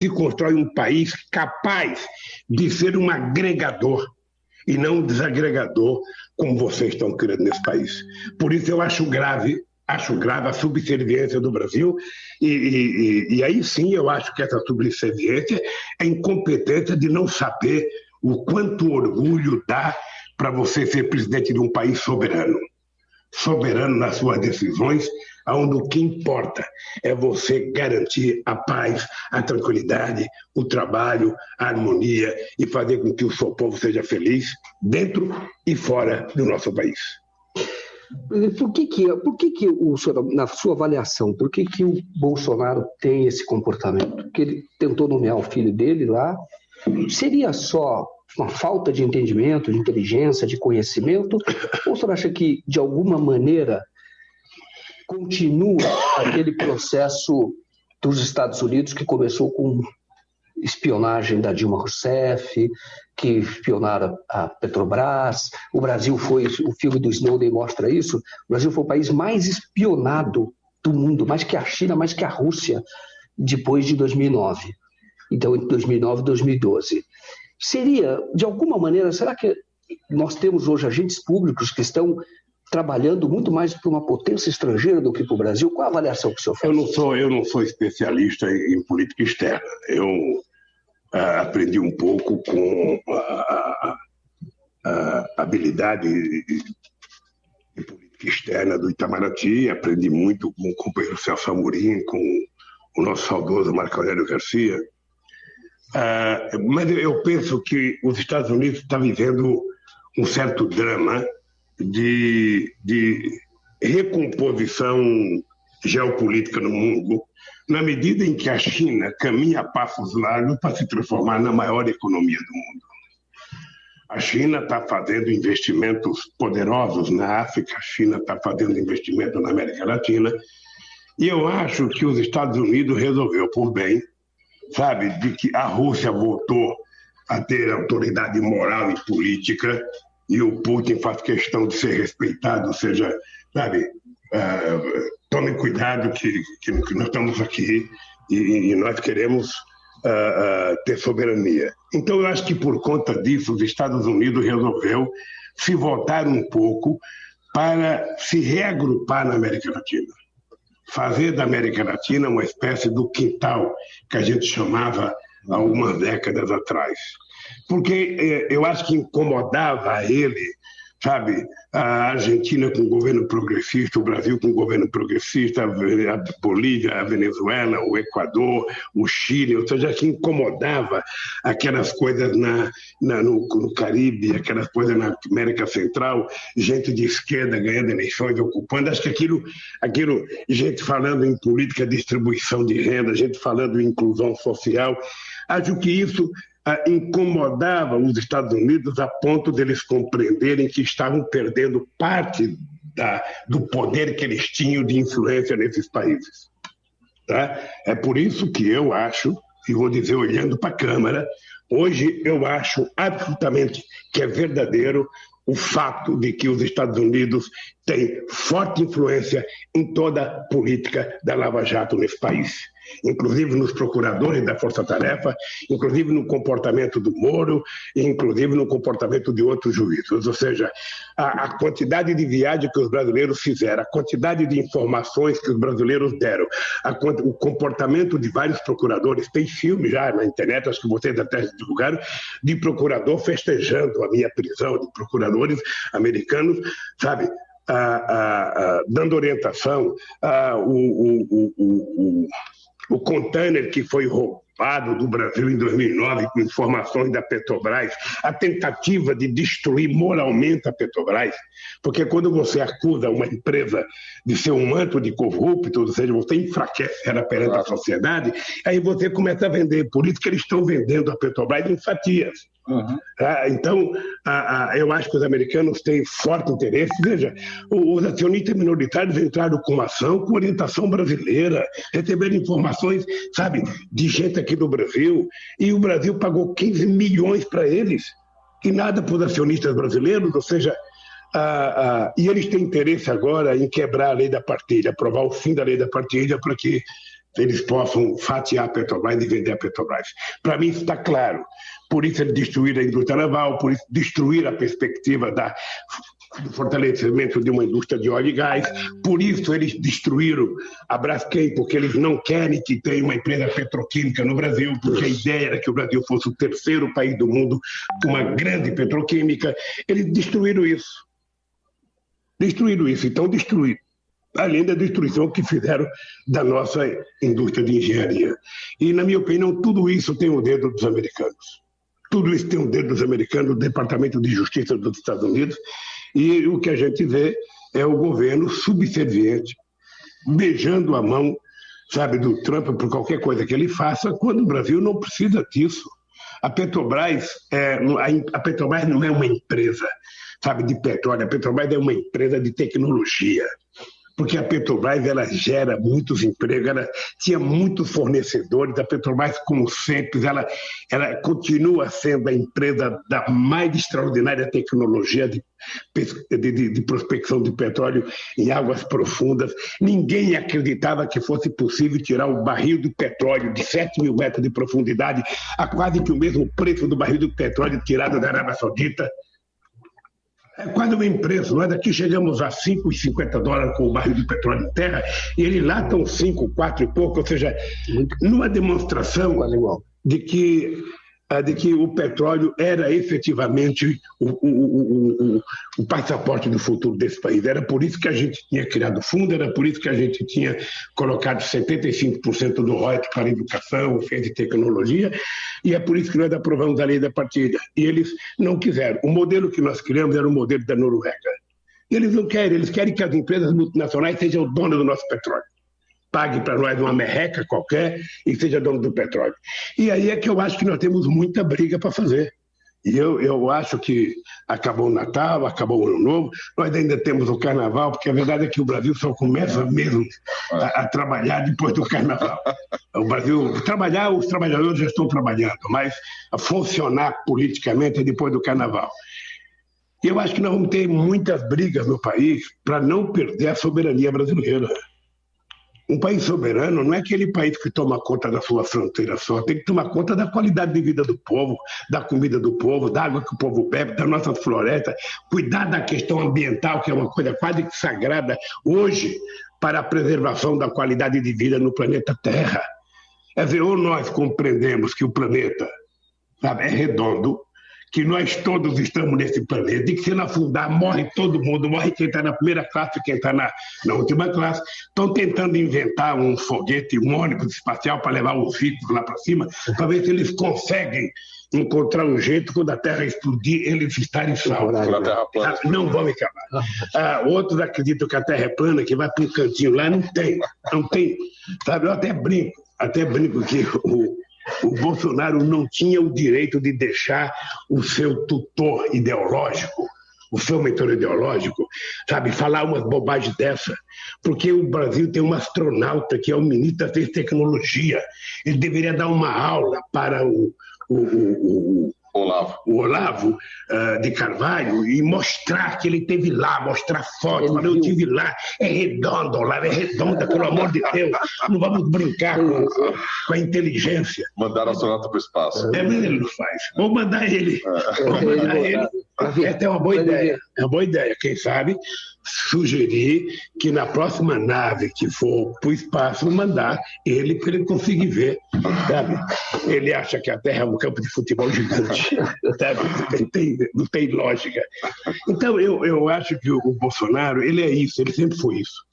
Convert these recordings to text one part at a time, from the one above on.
se constrói um país capaz de ser um agregador e não um desagregador, como vocês estão querendo nesse país. Por isso eu acho grave a subserviência do Brasil, e aí sim eu acho que essa subserviência é incompetência de não saber o quanto orgulho dá para você ser presidente de um país soberano nas suas decisões, onde o que importa é você garantir a paz, a tranquilidade, o trabalho, a harmonia e fazer com que o seu povo seja feliz dentro e fora do nosso país. Por que o senhor, na sua avaliação, por que o Bolsonaro tem esse comportamento? Porque ele tentou nomear o filho dele lá. Seria só uma falta de entendimento, de inteligência, de conhecimento? Ou o senhor acha que, de alguma maneira, continua aquele processo dos Estados Unidos que começou com espionagem da Dilma Rousseff, que espionaram a Petrobras? O Brasil foi, o filme do Snowden mostra isso, o Brasil foi o país mais espionado do mundo, mais que a China, mais que a Rússia, depois de 2009. Então, entre 2009 e 2012. Seria, de alguma maneira, será que nós temos hoje agentes públicos que estão trabalhando muito mais para uma potência estrangeira do que para o Brasil? Qual a avaliação que o senhor faz? Eu não sou especialista em política externa. Eu aprendi um pouco com a habilidade de política externa do Itamaraty, aprendi muito com o companheiro Celso Amorim, com o nosso saudoso Marco Aurélio Garcia. Mas eu penso que os Estados Unidos estão vivendo um certo drama de recomposição geopolítica no mundo, na medida em que a China caminha a passos largos para se transformar na maior economia do mundo. A China está fazendo investimentos poderosos na África, a China está fazendo investimento na América Latina, e eu acho que os Estados Unidos resolveu por bem, sabe, de que a Rússia voltou a ter autoridade moral e política, e o Putin faz questão de ser respeitado, ou seja, sabe, tomem cuidado que nós estamos aqui e nós queremos ter soberania. Então, eu acho que por conta disso, os Estados Unidos resolveu se voltar um pouco para se reagrupar na América Latina. Fazer da América Latina uma espécie do quintal que a gente chamava há algumas décadas atrás. Porque eu acho que incomodava a ele, sabe, a Argentina com governo progressista, o Brasil com governo progressista, a Bolívia, a Venezuela, o Equador, o Chile, ou seja, que incomodava aquelas coisas no Caribe, aquelas coisas na América Central, gente de esquerda ganhando eleições, ocupando. Acho que aquilo, gente falando em política de distribuição de renda, gente falando em inclusão social, acho que isso incomodava os Estados Unidos a ponto deles compreenderem que estavam perdendo parte do poder que eles tinham de influência nesses países. Tá? É por isso que eu acho, e vou dizer olhando para a Câmara, hoje eu acho absolutamente que é verdadeiro o fato de que os Estados Unidos têm forte influência em toda a política da Lava Jato nesse país, inclusive nos procuradores da Força Tarefa, inclusive no comportamento do Moro, e inclusive no comportamento de outros juízes. Ou seja, a quantidade de viagens que os brasileiros fizeram, a quantidade de informações que os brasileiros deram, o comportamento de vários procuradores, tem filme já na internet, acho que vocês até divulgaram, de procurador festejando a minha prisão, de procuradores americanos, sabe, dando orientação, o container que foi roubado do Brasil em 2009 com informações da Petrobras, a tentativa de destruir moralmente a Petrobras, porque quando você acusa uma empresa de ser um manto de corrupto, ou seja, você enfraquece ela perante a sociedade, aí você começa a vender. Por isso que eles estão vendendo a Petrobras em fatias. Uhum. Então, eu acho que os americanos têm forte interesse. Veja, os acionistas minoritários entraram com uma ação com orientação brasileira, receberam informações, sabe, de gente aqui do Brasil, e o Brasil pagou 15 milhões para eles, e nada para os acionistas brasileiros, ou seja, e eles têm interesse agora em quebrar a lei da partilha, aprovar o fim da lei da partilha para que eles possam fatiar a Petrobras e vender a Petrobras. Para mim isso está claro. Por isso eles destruíram a indústria naval, por isso destruíram a perspectiva do fortalecimento de uma indústria de óleo e gás, por isso eles destruíram a Braskem, porque eles não querem que tenha uma empresa petroquímica no Brasil, porque a ideia era que o Brasil fosse o terceiro país do mundo com uma grande petroquímica. Eles destruíram isso. Então destruíram. Além da destruição que fizeram da nossa indústria de engenharia. E, na minha opinião, tudo isso tem o dedo dos americanos. Tudo isso tem o dedo dos americanos, do Departamento de Justiça dos Estados Unidos, e o que a gente vê é o governo subserviente, beijando a mão, sabe, do Trump por qualquer coisa que ele faça, quando o Brasil não precisa disso. A Petrobras não é uma empresa, sabe, de petróleo, a Petrobras é uma empresa de tecnologia. Porque a Petrobras ela gera muitos empregos, ela tinha muitos fornecedores, a Petrobras, como sempre, ela continua sendo a empresa da mais extraordinária tecnologia de prospecção de petróleo em águas profundas. Ninguém acreditava que fosse possível tirar o barril de petróleo de 7 mil metros de profundidade a quase que o mesmo preço do barril de petróleo tirado da Arábia Saudita. É quase o mesmo preço. Nós daqui chegamos a $5,50 com o barril de petróleo em terra, e eles lá estão 5, 4 e pouco, ou seja, numa demonstração de que o petróleo era efetivamente o passaporte do futuro desse país. Era por isso que a gente tinha criado o fundo, era por isso que a gente tinha colocado 75% do royalties para a educação, ciência e tecnologia, e é por isso que nós aprovamos a lei da partilha. E eles não quiseram. O modelo que nós criamos era o modelo da Noruega. E eles não querem, eles querem que as empresas multinacionais sejam donas do nosso petróleo. Pague para nós uma merreca qualquer e seja dono do petróleo. E aí é que eu acho que nós temos muita briga para fazer. E eu acho que acabou o Natal, acabou o Ano Novo, nós ainda temos o Carnaval, porque a verdade é que o Brasil só começa mesmo a trabalhar depois do Carnaval. O Brasil, trabalhar, os trabalhadores já estão trabalhando, mas a funcionar politicamente é depois do Carnaval. E eu acho que nós vamos ter muitas brigas no país para não perder a soberania brasileira. Um país soberano não é aquele país que toma conta da sua fronteira só, tem que tomar conta da qualidade de vida do povo, da comida do povo, da água que o povo bebe, das nossas florestas, cuidar da questão ambiental, que é uma coisa quase que sagrada hoje para a preservação da qualidade de vida no planeta Terra. Quer dizer, ou nós compreendemos que o planeta, sabe, é redondo, que nós todos estamos nesse planeta, e que se não afundar, morre todo mundo, morre quem está na primeira classe e quem está na última classe. Estão tentando inventar um foguete, um ônibus espacial para levar os ricos lá para cima, para ver se eles conseguem encontrar um jeito, quando a Terra explodir, eles estarem salvos. Não vão acabar. Outros acreditam que a Terra é plana, que vai para um cantinho lá, não tem. Sabe, eu até brinco que o Bolsonaro não tinha o direito de deixar o seu tutor ideológico, o seu mentor ideológico, sabe, falar umas bobagens dessa, porque o Brasil tem um astronauta que é o ministro da Ciência e Tecnologia. Ele deveria dar uma aula para o Olavo de Carvalho e mostrar que ele esteve lá, mostrar fotos, mas eu estive lá, é redondo, lá é redonda, pelo amor de Deus, não vamos brincar com a inteligência. Mandar o astronauta para o espaço. Mas ele não faz. Vou mandar ele. Essa é uma boa ideia. É uma boa ideia. Quem sabe sugerir que na próxima nave que for para o espaço, mandar ele para ele conseguir ver. Sabe? Ele acha que a Terra é um campo de futebol gigante. Sabe? Não tem lógica. Então, eu acho que o Bolsonaro, ele é isso, ele sempre foi isso.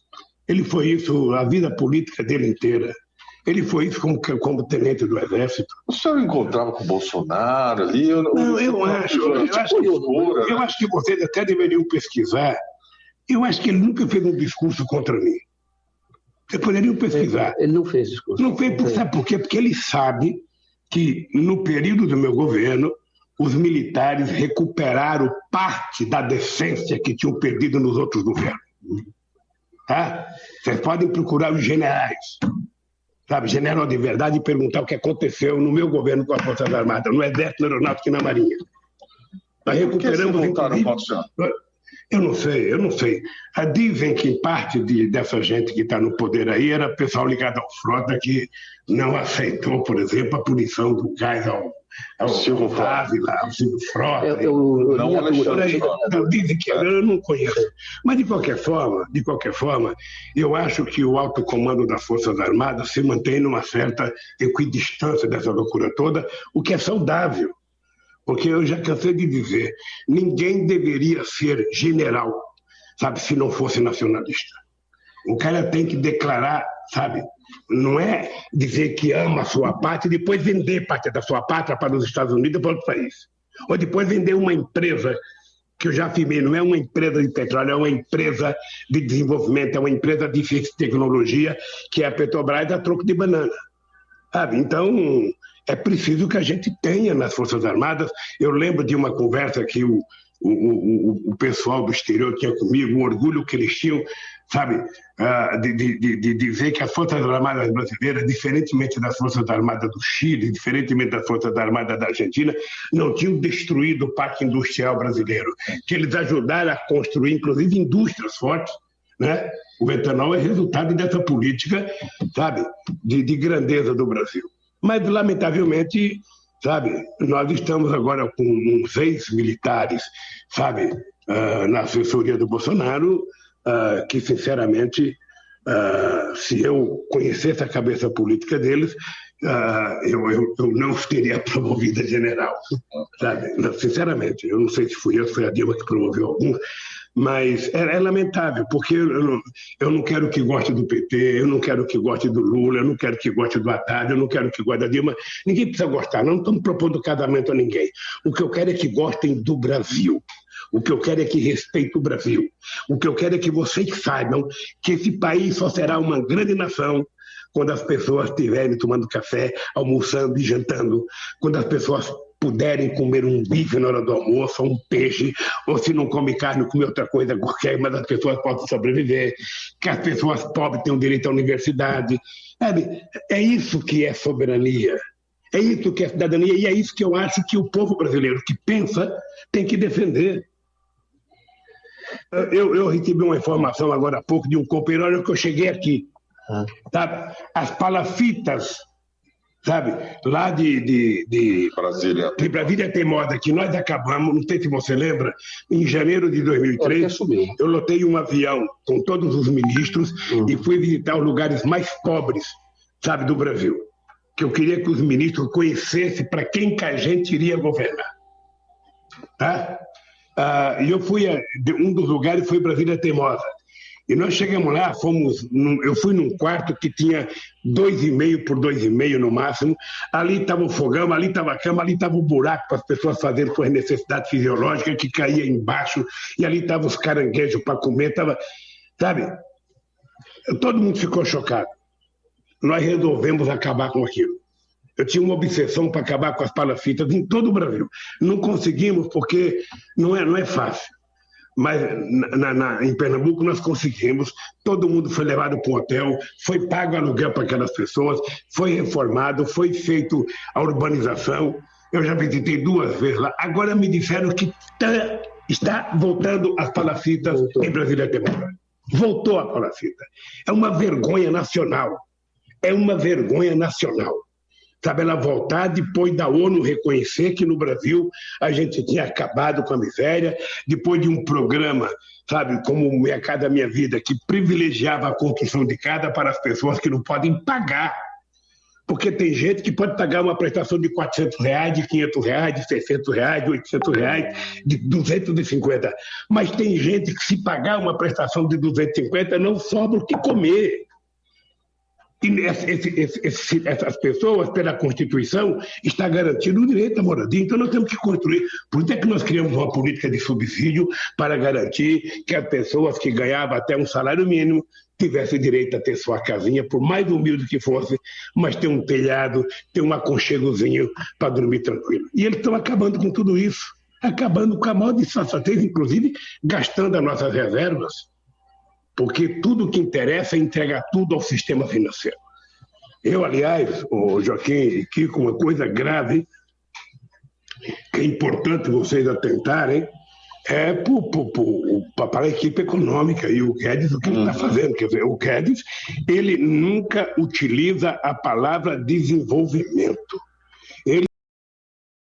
Ele foi isso a vida política dele inteira. Ele foi isso como tenente do Exército. O senhor encontrava com o Bolsonaro ali? Eu acho que vocês até deveriam pesquisar. Eu acho que ele nunca fez um discurso contra mim. Vocês poderiam pesquisar. Ele não fez discurso. Não fez, sabe por quê? Porque ele sabe que no período do meu governo, os militares recuperaram parte da decência que tinham perdido nos outros governos. Tá? Vocês podem procurar os generais, sabe, general de verdade, e perguntar o que aconteceu no meu governo com as Forças Armadas, no Exército, na Aeronáutica e na Marinha. Nós recuperamos, Eu não sei. Dizem que parte dessa gente que está no poder aí era pessoal ligado ao Frota que não aceitou, por exemplo, a punição do gás ao Silvio Frota. Ao Silvio Frota. Dizem que eu não conheço. Mas, de qualquer forma, eu acho que o alto comando das Forças Armadas se mantém numa certa equidistância dessa loucura toda, o que é saudável. Porque eu já cansei de dizer, ninguém deveria ser general, sabe, se não fosse nacionalista. O cara tem que declarar, sabe, não é dizer que ama a sua pátria e depois vender parte da sua pátria para os Estados Unidos ou para outro país. Ou depois vender uma empresa, que eu já afirmei, não é uma empresa de petróleo, é uma empresa de desenvolvimento, é uma empresa de ciência e tecnologia, que é a Petrobras a troco de banana. Sabe, então... É preciso que a gente tenha nas Forças Armadas. Eu lembro de uma conversa que o pessoal do exterior tinha comigo, um orgulho que eles tinham, sabe, de dizer que as Forças Armadas brasileiras, diferentemente das Forças Armadas do Chile, diferentemente das Forças Armadas da Argentina, não tinham destruído o parque industrial brasileiro, que eles ajudaram a construir, inclusive, indústrias fortes, né? O etanol é resultado dessa política, sabe, de grandeza do Brasil. Mas, lamentavelmente, sabe, nós estamos agora com uns ex-militares, sabe, na assessoria do Bolsonaro, que, sinceramente, se eu conhecesse a cabeça política deles, eu não os teria promovido a general, sabe? Sinceramente, eu não sei se fui eu, se foi a Dilma que promoveu alguns, mas é lamentável, porque eu não quero que goste do PT, eu não quero que goste do Lula, eu não quero que goste do Haddad, eu não quero que goste da Dilma. Ninguém precisa gostar, não estamos propondo casamento a ninguém. O que eu quero é que gostem do Brasil. O que eu quero é que respeitem o Brasil. O que eu quero é que vocês saibam que esse país só será uma grande nação quando as pessoas estiverem tomando café, almoçando e jantando, quando as pessoas puderem comer um bife na hora do almoço, ou um peixe, ou se não come carne, comer outra coisa qualquer, mas as pessoas possam sobreviver, que as pessoas pobres tenham direito à universidade. É isso que é soberania, é isso que é cidadania, e é isso que eu acho que o povo brasileiro que pensa tem que defender. Eu recebi uma informação agora há pouco de um companheiro que eu cheguei aqui. Sabe? As palafitas, sabe, lá de Brasília. De Brasília Teimosa, que nós acabamos, não sei se você lembra, em janeiro de 2003, eu lotei um avião com todos os ministros e fui visitar os lugares mais pobres, sabe, do Brasil. Que eu queria que os ministros conhecessem para quem que a gente iria governar. Tá? E eu fui, um dos lugares foi Brasília Teimosa. E nós chegamos lá, eu fui num quarto que tinha 2,5 por 2,5 no máximo. Ali estava o fogão, ali estava a cama, ali estava o buraco para as pessoas fazerem suas necessidades fisiológicas que caía embaixo. E ali estavam os caranguejos para comer. Sabe? Todo mundo ficou chocado. Nós resolvemos acabar com aquilo. Eu tinha uma obsessão para acabar com as palafitas em todo o Brasil. Não conseguimos porque não é fácil. Mas em Pernambuco nós conseguimos, todo mundo foi levado para um hotel, foi pago aluguel para aquelas pessoas, foi reformado, foi feito a urbanização. Eu já visitei 2 vezes lá. Agora me disseram que está voltando as palafitas em Brasília Teimosa. Voltou a palafita. É uma vergonha nacional. É uma vergonha nacional. Sabe, ela voltar depois da ONU reconhecer que no Brasil a gente tinha acabado com a miséria, depois de um programa, sabe, como o Minha Casa Minha Vida, que privilegiava a construção de casa para as pessoas que não podem pagar. Porque tem gente que pode pagar uma prestação de R$400, de R$500, de R$600, de R$800, de 250. Mas tem gente que se pagar uma prestação de 250 não sobra o que comer. E essas pessoas, pela Constituição, está garantido o direito à moradia. Então, nós temos que construir. Por isso é que nós criamos uma política de subsídio para garantir que as pessoas que ganhavam até um salário mínimo tivessem direito a ter sua casinha, por mais humilde que fosse, mas ter um telhado, ter um aconchegozinho para dormir tranquilo. E eles estão acabando com tudo isso, acabando com a maior disfarçatez, inclusive gastando as nossas reservas. Porque tudo que interessa é entregar tudo ao sistema financeiro. Eu, aliás, o Joaquim e Kiko, uma coisa grave, que é importante vocês atentarem, para a equipe econômica. E o Guedes, o que ele está fazendo? Quer dizer, o Guedes, ele nunca utiliza a palavra desenvolvimento.